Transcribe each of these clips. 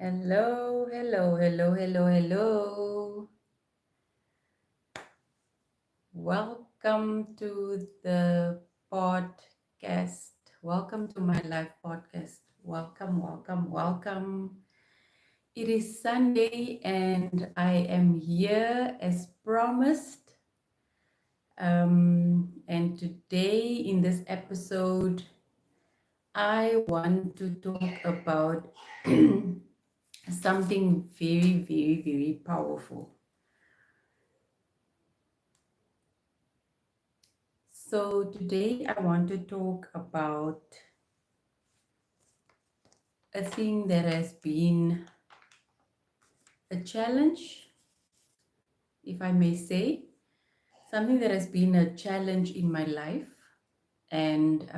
Hello, hello, hello, hello, hello. Welcome to the podcast. Welcome to my live podcast. Welcome, welcome, welcome. It is Sunday and I am here as promised. And today in this episode, I want to talk about something very, very, very powerful. So today I want to talk about a thing that has been a challenge, if I may say, something that has been a challenge in my life. And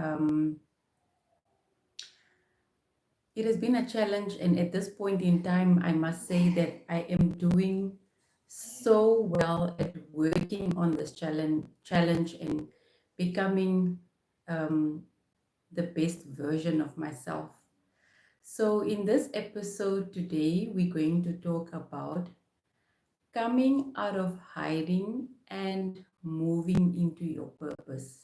it has been a challenge. And at this point in time, I must say that I am doing so well at working on this challenge and becoming um, the best version of myself. So, in this episode today, we're going to talk about coming out of hiding and moving into your purpose.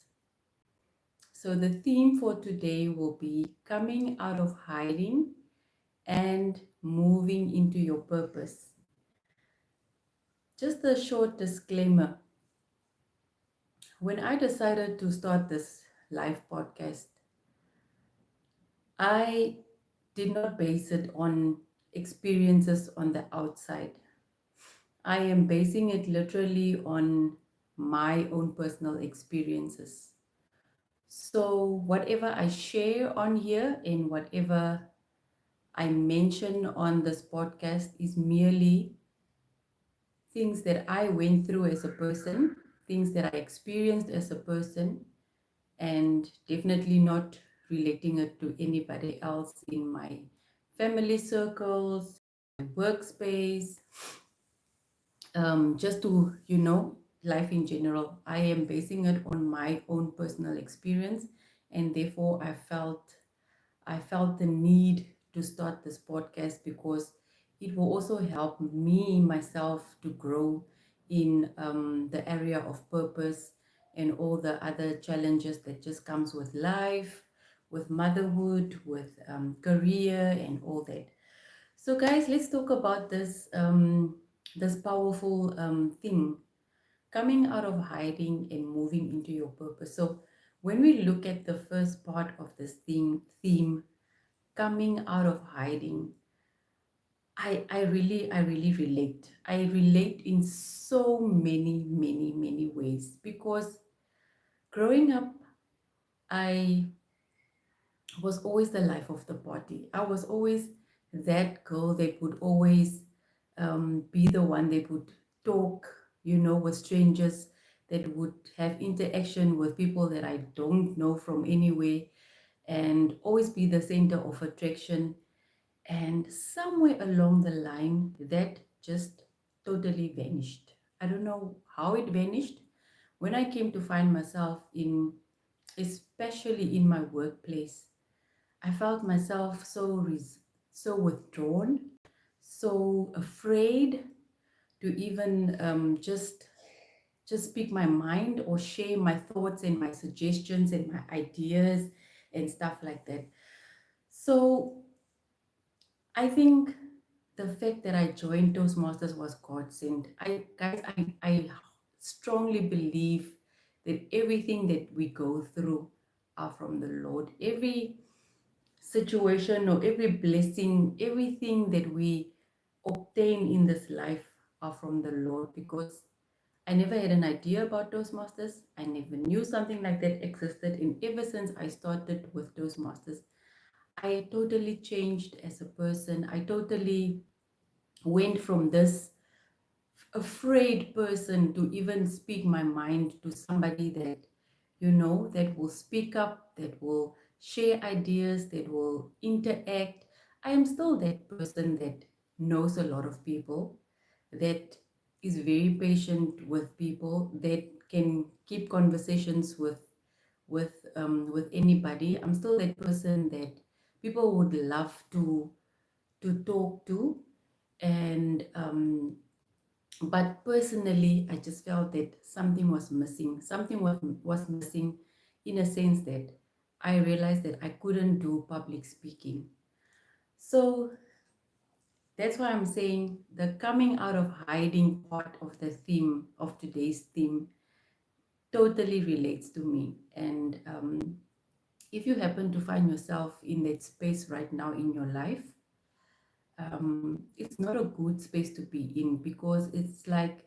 So, the theme for today will be coming out of hiding and moving into your purpose. Just a short disclaimer, when I decided to start this live podcast, I did not base it on experiences on the outside. I am basing it literally on my own personal experiences. So, whatever I share on here and whatever I mention on this podcast is merely things that I went through as a person, things that I experienced as a person, and definitely not relating it to anybody else in my family circles, my workspace, just to life in general. I am basing it on my own personal experience, and therefore I felt the need to start this podcast because it will also help me myself to grow in the area of purpose and all the other challenges that just comes with life, with motherhood, with career and all that. So, guys, let's talk about this powerful thing, coming out of hiding and moving into your purpose. So, when we look at the first part of this theme, coming out of hiding, I really relate. I relate in so many, many, many ways because growing up, I was always the life of the party. I was always that girl that would always be the one that would talk, with strangers, that would have interaction with people that I don't know from anywhere, and always be the center of attraction. And somewhere along the line, that just totally vanished. I don't know how it vanished. When I came to find myself especially in my workplace, I felt myself so withdrawn, so afraid to even just speak my mind or share my thoughts and my suggestions and my ideas and stuff like that. So I think the fact that I joined Toastmasters was God sent. I strongly believe that everything that we go through are from the Lord. Every situation or every blessing, everything that we obtain in this life are from the Lord, because I never had an idea about Toastmasters. I never knew something like that existed. And ever since I started with Toastmasters, I totally changed as a person. I totally went from this afraid person to even speak my mind to somebody that will speak up, that will share ideas, that will interact. I am still that person that knows a lot of people, that is very patient with people, that can keep conversations with anybody. I'm still that person that people would love talk to. And but personally, I just felt that something was missing. Something was missing, in a sense that I realized that I couldn't do public speaking. So that's why I'm saying the coming out of hiding part of the theme of today's theme totally relates to me. And if you happen to find yourself in that space right now in your life, it's not a good space to be in, because it's like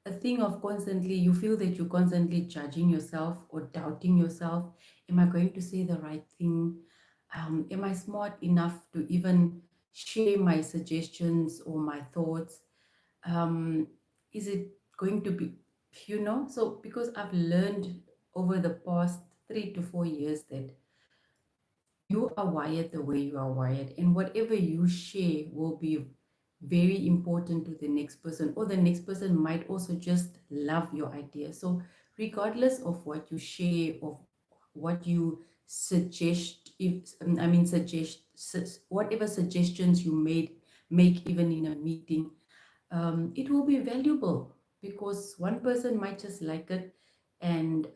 a thing of constantly, you feel that you're constantly judging yourself or doubting yourself. Am I going to say the right thing? Am I smart enough to even share my suggestions or my thoughts? um, is it going to be, so because I've learned over the past 3 to 4 years that you are wired the way you are wired, and whatever you share will be very important to the next person, or the next person might also just love your idea. So regardless of what you share, of what you suggest, if I mean suggest whatever suggestions you make even in a meeting, it will be valuable, because one person might just like it, and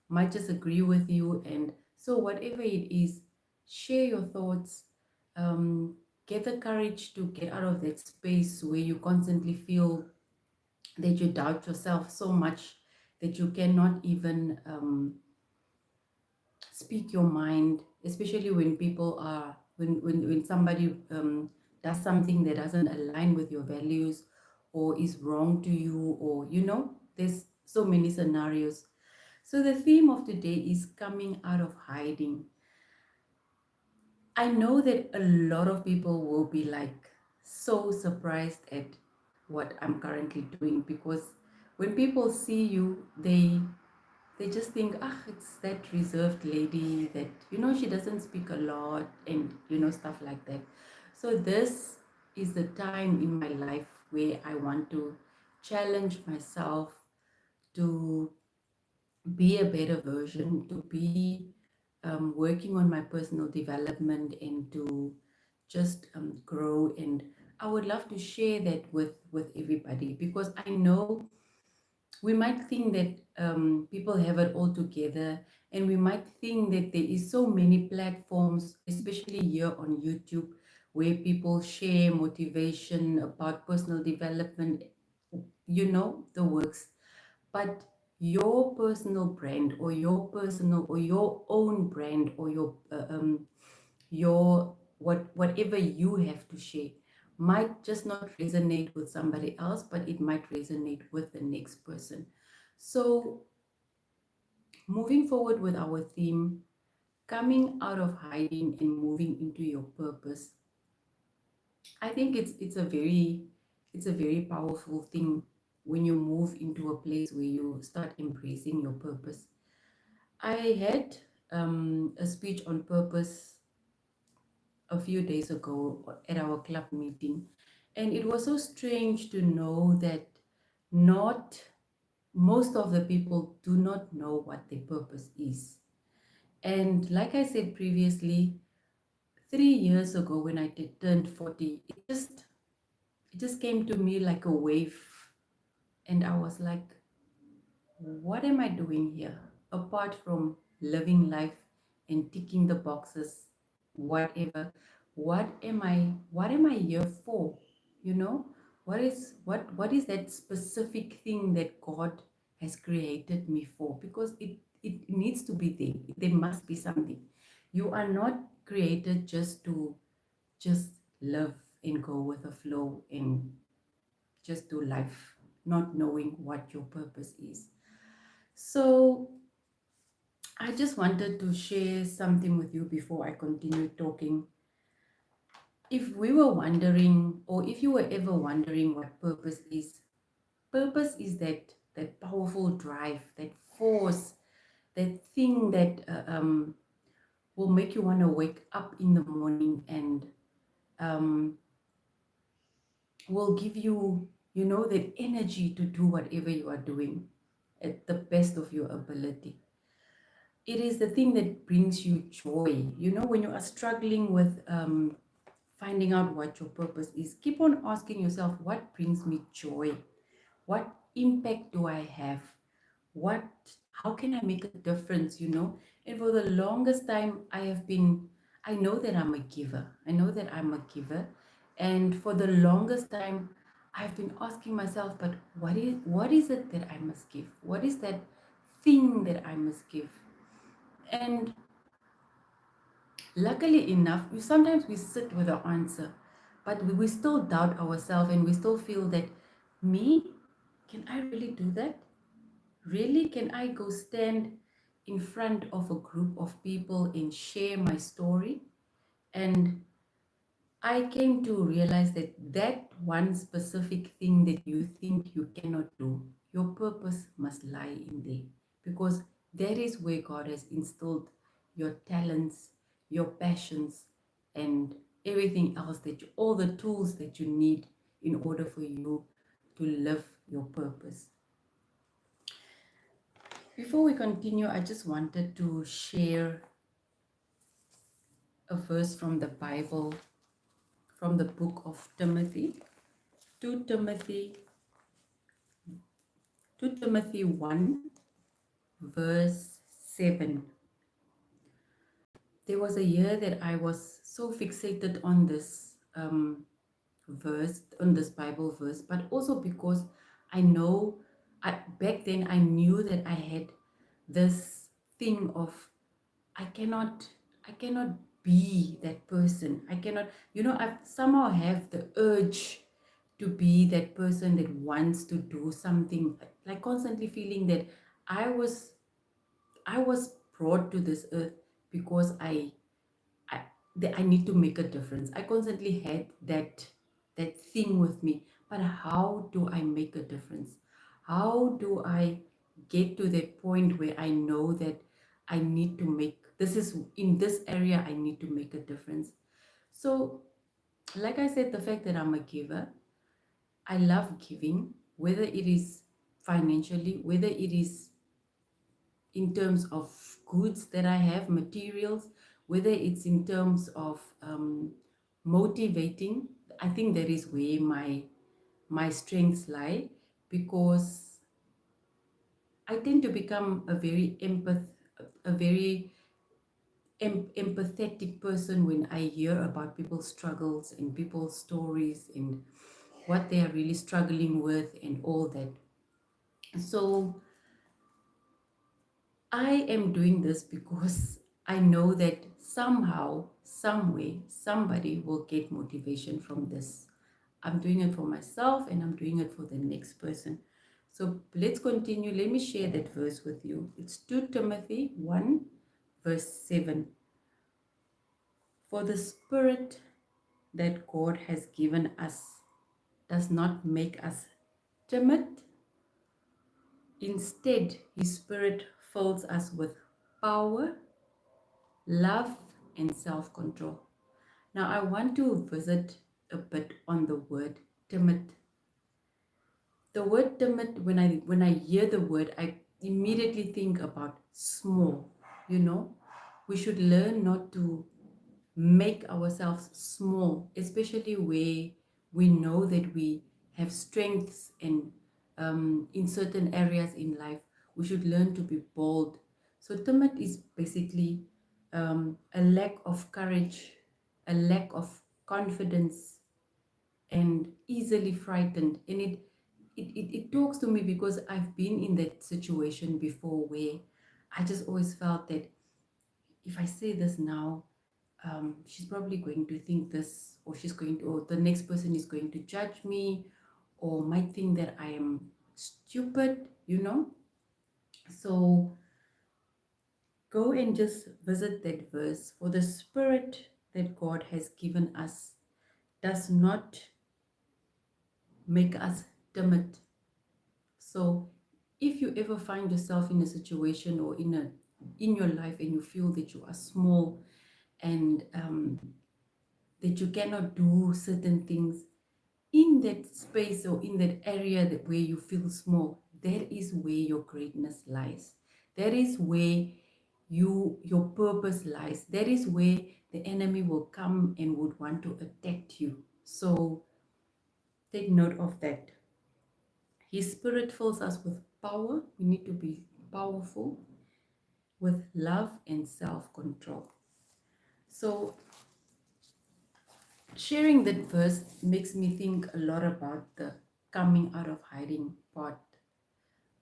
might just agree with you. And so whatever it is, share your thoughts. Get the courage to get out of that space where you constantly feel that you doubt yourself so much that you cannot even speak your mind, especially when people are when somebody does something that doesn't align with your values, or is wrong to you, or there's so many scenarios. So the theme of today is coming out of hiding. I know that a lot of people will be like so surprised at what I'm currently doing, because when people see you, they just think, ah, it's that reserved lady that, she doesn't speak a lot, and, stuff like that. So this is the time in my life where I want to challenge myself to be a better version, to be working on my personal development, and to just grow. And I would love to share that with everybody, because I know we might think that people have it all together, and we might think that there is so many platforms, especially here on YouTube, where people share motivation about personal development, the works. But your personal brand, or your own brand, or your whatever you have to share, might just not resonate with somebody else, but it might resonate with the next person. So moving forward with our theme, coming out of hiding and moving into your purpose, I think it's a very powerful thing when you move into a place where you start embracing your purpose. I had a speech on purpose a few days ago at our club meeting, and it was so strange to know that not most of the people do not know what their purpose is. And like I said previously, 3 years ago when I turned 40, it just came to me like a wave, and I was like, what am I doing here? Apart from living life and ticking the boxes, whatever, what am I here for? You know, what is that specific thing that God has created me for? Because it needs to be there. There must be something. You are not created just live and go with the flow and just do life, not knowing what your purpose is. So I just wanted to share something with you before I continue talking. If we were wondering, or if you were ever wondering what purpose is that powerful drive, that force, that thing that will make you want to wake up in the morning, and um, will give you, that energy to do whatever you are doing at the best of your ability. It is the thing that brings you joy. When you are struggling with finding out what your purpose is. Keep on asking yourself, what brings me joy? What impact do I have? What, how can I make a difference, you know? And for the longest time, I know that I'm a giver. I know that I'm a giver. And for the longest time, I've been asking myself, but what is it that I must give? What is that thing that I must give? And luckily enough, sometimes we sit with the answer, but we still doubt ourselves and we still feel that, me, can I really do that? Really, can I go stand in front of a group of people and share my story? And I came to realize that that one specific thing that you think you cannot do, your purpose must lie in there, because that is where God has instilled your talents, your passions, and everything else all the tools that you need in order for you to live your purpose. Before we continue, I just wanted to share a verse from the Bible, from the book of Timothy, 2 Timothy, 2 Timothy 1, verse 7. There was a year that I was so fixated on this verse, on this Bible verse, but also because I know, back then I knew that I had this thing of, I cannot, I cannot be that person. I cannot, I somehow have the urge to be that person that wants to do something, like constantly feeling that I was I was brought to this earth because I, I need to make a difference. I constantly had that thing with me. But how do I make a difference? How do I get to that point where I know that I need to make this is in this area I need to make a difference? So, like I said, the fact that I'm a giver, I love giving, whether it is financially, whether it is in terms of goods that I have, materials, whether it's in terms of motivating. I think that is where my strengths lie, because I tend to become a very empathetic person when I hear about people's struggles and people's stories and what they are really struggling with and all that. So I am doing this because I know that somehow, some way, somebody will get motivation from this. I'm doing it for myself and I'm doing it for the next person. So let's continue. Let me share that verse with you. It's 2 Timothy 1, verse 7. For the Spirit that God has given us does not make us timid. Instead, His Spirit fills us with power, love, and self-control. Now, I want to visit a bit on the word timid. The word timid, when I hear the word, I immediately think about small. You know, we should learn not to make ourselves small, especially where we know that we have strengths and in certain areas in life. We should learn to be bold. So timid is basically a lack of courage, a lack of confidence, and easily frightened. And it talks to me because I've been in that situation before, where I just always felt that if I say this now, she's probably going to think this, or or the next person is going to judge me, or might think that I am stupid, you know. So go and just visit that verse. For the Spirit that God has given us does not make us timid. So if you ever find yourself in a situation or in your life and you feel that you are small and that you cannot do certain things in that space or in that area where you feel small, that is where your greatness lies. That is where your purpose lies. That is where the enemy will come and would want to attack you. So take note of that. His spirit fills us with power. We need to be powerful with love and self-control. So sharing that verse makes me think a lot about the coming out of hiding part.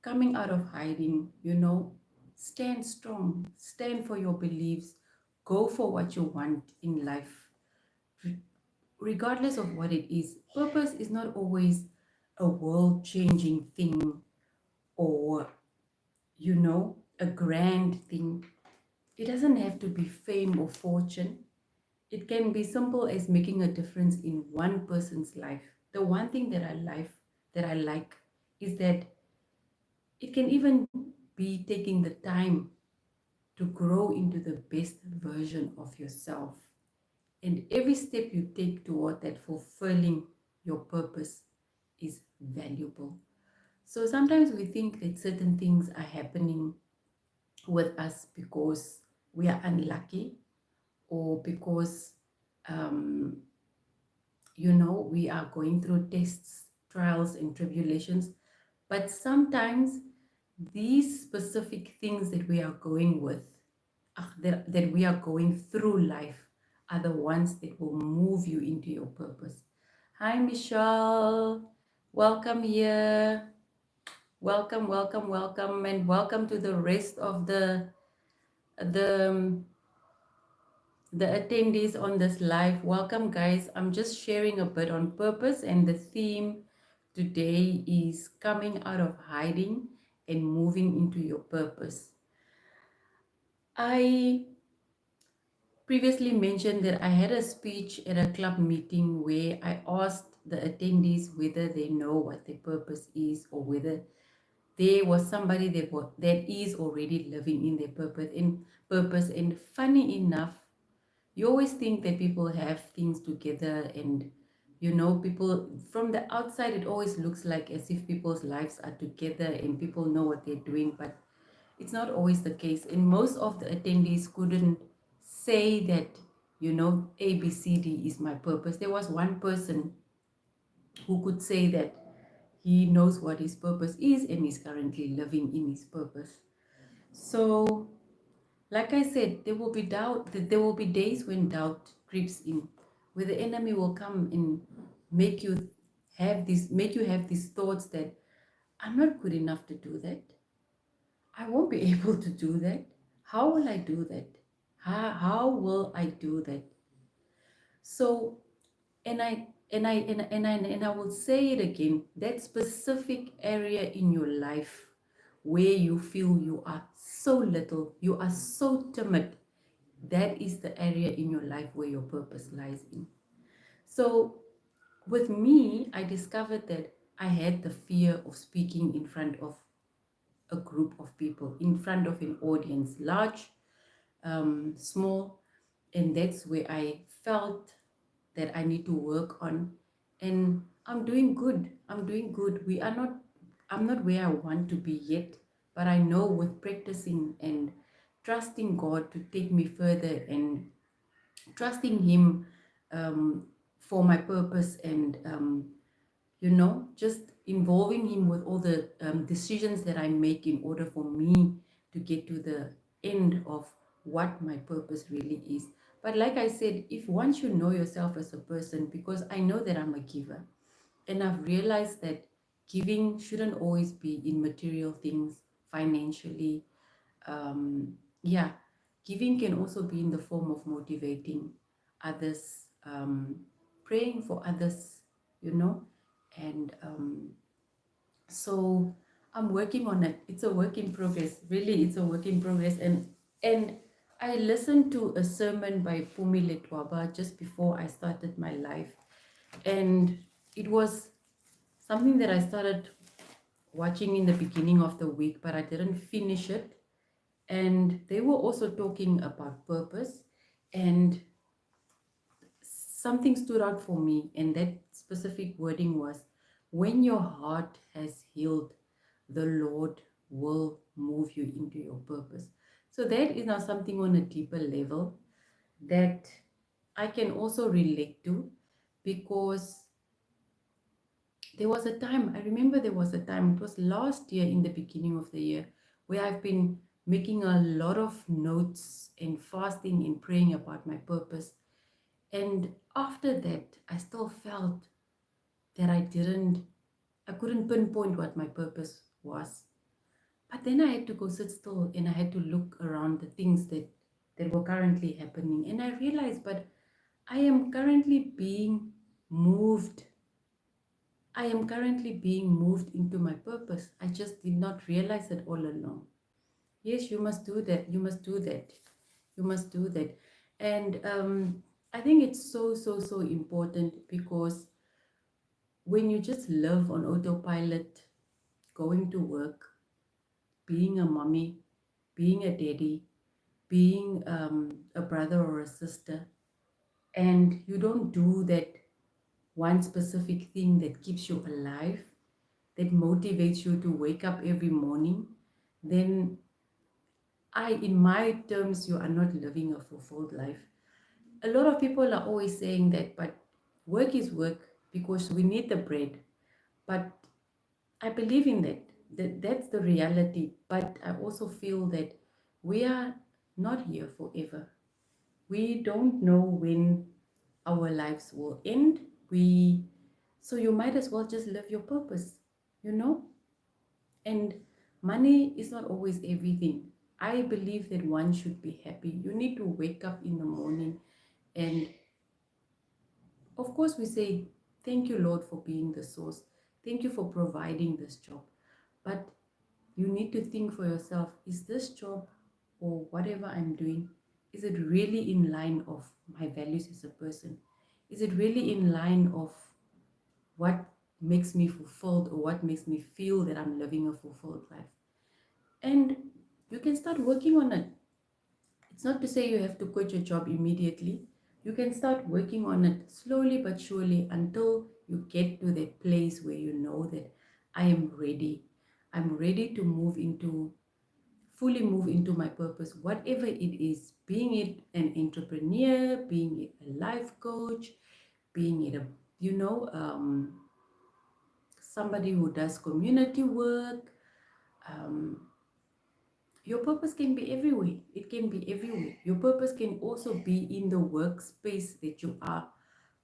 Coming out of hiding, stand strong, stand for your beliefs, go for what you want in life, regardless of what it is. Purpose is not always a world-changing thing or, a grand thing. It doesn't have to be fame or fortune. It can be simple as making a difference in one person's life. The one thing that I like is that it can even be taking the time to grow into the best version of yourself. And every step you take toward that fulfilling your purpose is valuable. So sometimes we think that certain things are happening with us because we are unlucky, or because we are going through tests, trials, and tribulations. But sometimes these specific things that we are going with, that we are going through life, are the ones that will move you into your purpose. Hi, Michelle. Welcome here. Welcome, welcome, welcome, and welcome to the rest of the the attendees on this live. Welcome, guys. I'm just sharing a bit on purpose, and the theme today is coming out of hiding and moving into your purpose. I previously mentioned that I had a speech at a club meeting where I asked the attendees whether they know what their purpose is, or whether there was somebody that is already living in their purpose. And funny enough, you always think that people have things together, and people from the outside, it always looks like as if people's lives are together and people know what they're doing, but it's not always the case. And most of the attendees couldn't say that ABCD is my purpose. There was one person who could say that he knows what his purpose is and is currently living in his purpose. So like I said, there will be doubt, that there will be days when doubt creeps in, where the enemy will come and make you have these thoughts that I'm not good enough to do that. I won't be able to do that. How will I do that? How will I do that? So, and I will say it again, that specific area in your life where you feel you are so little, you are so timid, that is the area in your life where your purpose lies in. So with me, I discovered that I had the fear of speaking in front of a group of people, in front of an audience, large, small, and that's where I felt that I need to work on. And I'm doing good. I'm doing good. I'm not where I want to be yet, but I know with practicing and trusting God to take me further, and trusting Him for my purpose, and just involving Him with all the decisions that I make in order for me to get to the end of what my purpose really is. But like I said, if once you know yourself as a person, because I know that I'm a giver, and I've realized that giving shouldn't always be in material things, financially. Yeah, giving can also be in the form of motivating others, praying for others, and so I'm working on it. It's a work in progress. Really, it's a work in progress. And I listened to a sermon by Pumi Letwaba just before I started my life, and it was something that I started watching in the beginning of the week, but I didn't finish it. And they were also talking about purpose, and something stood out for me, and that specific wording was, when your heart has healed, the Lord will move you into your purpose. So that is now something on a deeper level, that I can also relate to, because there was a time, I remember there was a time, it was last year in the beginning of the year, where I've been making a lot of notes and fasting and praying about my purpose. And after that, I still felt that I couldn't pinpoint what my purpose was. But then I had to go sit still and I had to look around the things that were currently happening. And I realized, but I am currently being moved. I am currently being moved into my purpose. I just did not realize it all along. Yes, you must do that. You must do that. You must do that. And I think it's so, so, so important, because when you just live on autopilot, going to work, being a mommy, being a daddy, being a brother or a sister, and you don't do that one specific thing that keeps you alive, that motivates you to wake up every morning, then in my terms, you are not living a fulfilled life. A lot of people are always saying that, but work is work because we need the bread. But I believe in that. That's the reality. But I also feel that we are not here forever. We don't know when our lives will end. So you might as well just live your purpose, you know? And money is not always everything. I believe that one should be happy. You need to wake up in the morning, and of course we say, thank you, Lord, for being the source. Thank you for providing this job. But you need to think for yourself, is this job or whatever I'm doing, is it really in line of my values as a person? Is it really in line of what makes me fulfilled, or what makes me feel that I'm living a fulfilled life? And you can start working on it. It's not to say you have to quit your job immediately. You can start working on it slowly but surely until you get to that place where you know that I am ready. I'm ready to fully move into my purpose, whatever it is, being it an entrepreneur, being it a life coach, being it somebody who does community work. Um, your purpose can be everywhere. It can be everywhere. Your purpose can also be in the workspace that you are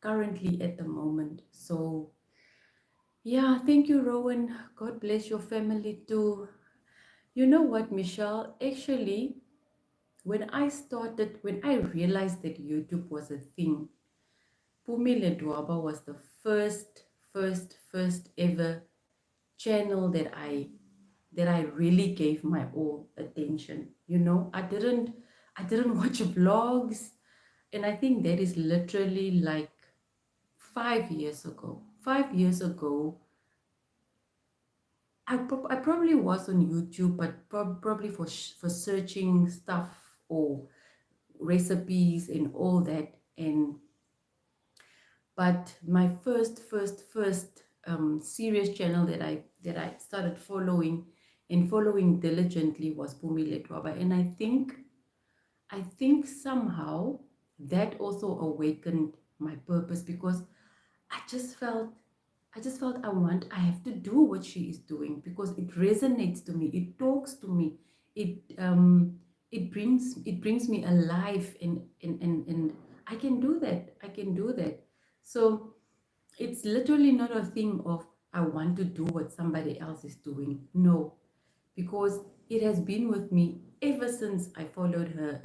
currently at the moment. So, yeah, thank you, Rowan. God bless your family too. You know what, Michelle? Actually, when I realized that YouTube was a thing, Pumi Ledwaba was the first ever channel that I really gave my all attention. I didn't watch vlogs, and I think that is literally like 5 years ago. 5 years ago, I probably was on YouTube, but probably for searching stuff or recipes and all that. And but my first serious channel that I started following diligently was Pumi Letwaba. And I think somehow that also awakened my purpose, because I just felt I have to do what she is doing, because it resonates to me, it talks to me, it brings me alive, and I can do that. So it's literally not a thing of I want to do what somebody else is doing. No, because it has been with me ever since I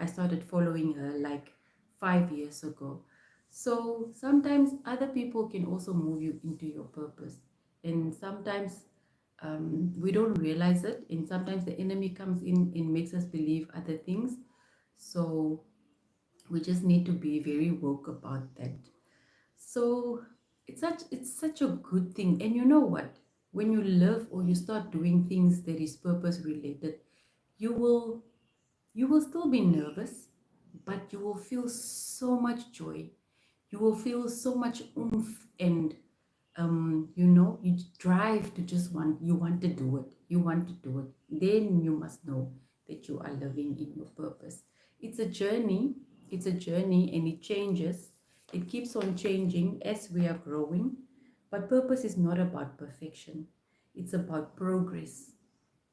started following her like 5 years ago. So sometimes other people can also move you into your purpose, and sometimes we don't realize it, and sometimes the enemy comes in and makes us believe other things. So we just need to be very woke about that. So it's such a good thing. And you know what? When you live or you start doing things that is purpose related, you will you will still be nervous, but you will feel so much joy. You will feel so much oomph, and you drive to you want to do it. You want to do it. Then you must know that you are living in your purpose. It's a journey. It's a journey, and it changes. It keeps on changing as we are growing. But purpose is not about perfection, it's about progress.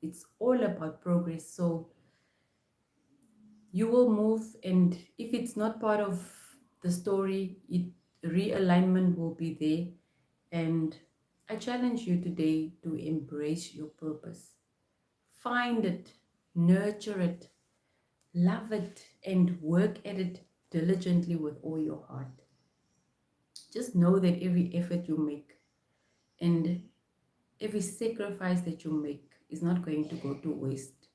It's all about progress. So you will move, and if it's not part of the story, realignment will be there. And I challenge you today to embrace your purpose. Find it, nurture it, love it, and work at it diligently with all your heart. Just know that every effort you make and every sacrifice that you make is not going to go to waste.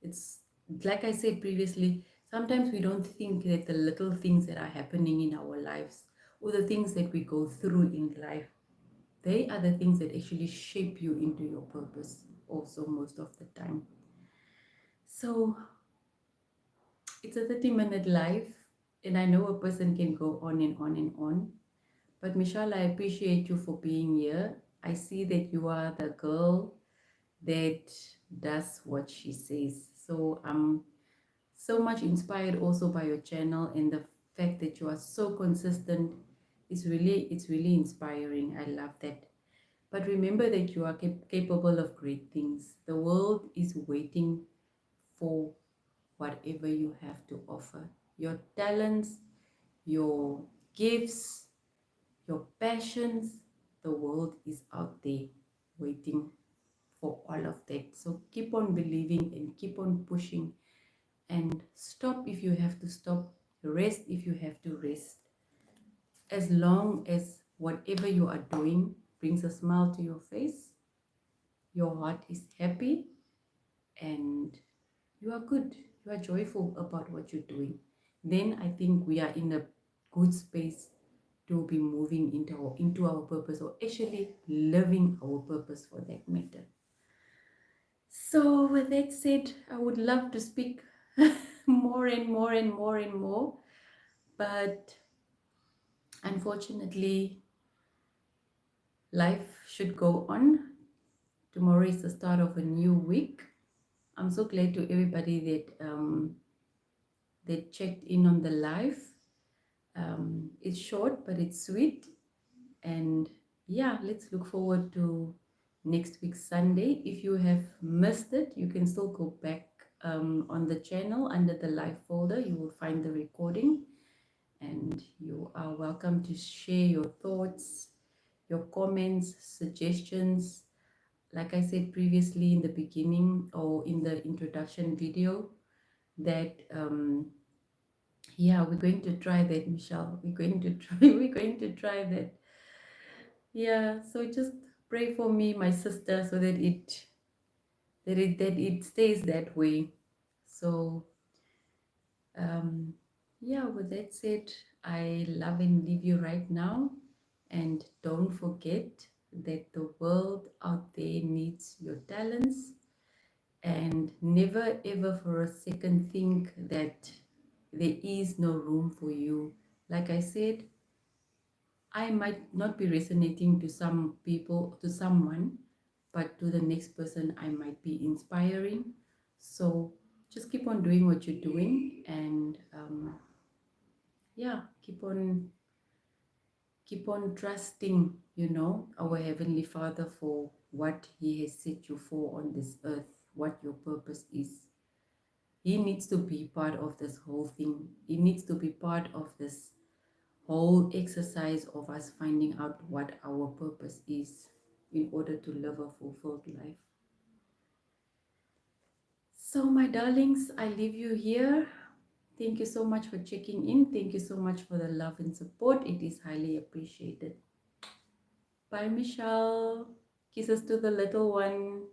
It's like I said previously, sometimes we don't think that the little things that are happening in our lives or the things that we go through in life, they are the things that actually shape you into your purpose also most of the time. So it's a 30-minute life, and I know a person can go on and on and on. But Michelle, I appreciate you for being here. I see that you are the girl that does what she says. So I'm so much inspired also by your channel, and the fact that you are so consistent is really inspiring. I love that. But remember that you are capable of great things. The world is waiting for whatever you have to offer. Your talents, your gifts, your passions, the world is out there waiting for all of that. So keep on believing and keep on pushing, and stop if you have to stop, rest if you have to rest. As long as whatever you are doing brings a smile to your face, your heart is happy, and you are good, you are joyful about what you're doing, then I think we are in a good space to be moving into our purpose, or actually living our purpose for that matter. So with that said, I would love to speak more and more and more and more, but unfortunately life should go on. Tomorrow is the start of a new week. I'm so glad to everybody that checked in on the live. It's short, but it's sweet. And yeah, let's look forward to next week Sunday. If you have missed it, you can still go back on the channel under the live folder. You will find the recording, and you are welcome to share your thoughts, your comments, suggestions. Like I said previously in the beginning or in the introduction video, that yeah, we're going to try that, Michelle. We're going to try that. Yeah, so just pray for me, my sister, so that it stays that way. So yeah, with that said, I love and leave you right now, and don't forget that the world out there needs your talents, and never ever for a second think that there is no room for you. Like I said, I might not be resonating to some people, to someone, but to the next person, I might be inspiring. So just keep on doing what you're doing, and yeah, keep on trusting, our Heavenly Father for what He has set you for on this earth, what your purpose is. He needs to be part of this whole thing. He needs to be part of this whole exercise of us finding out what our purpose is in order to live a fulfilled life. So my darlings, I leave you here. Thank you so much for checking in. Thank you so much for the love and support. It is highly appreciated. Bye, Michelle. Kisses to the little one.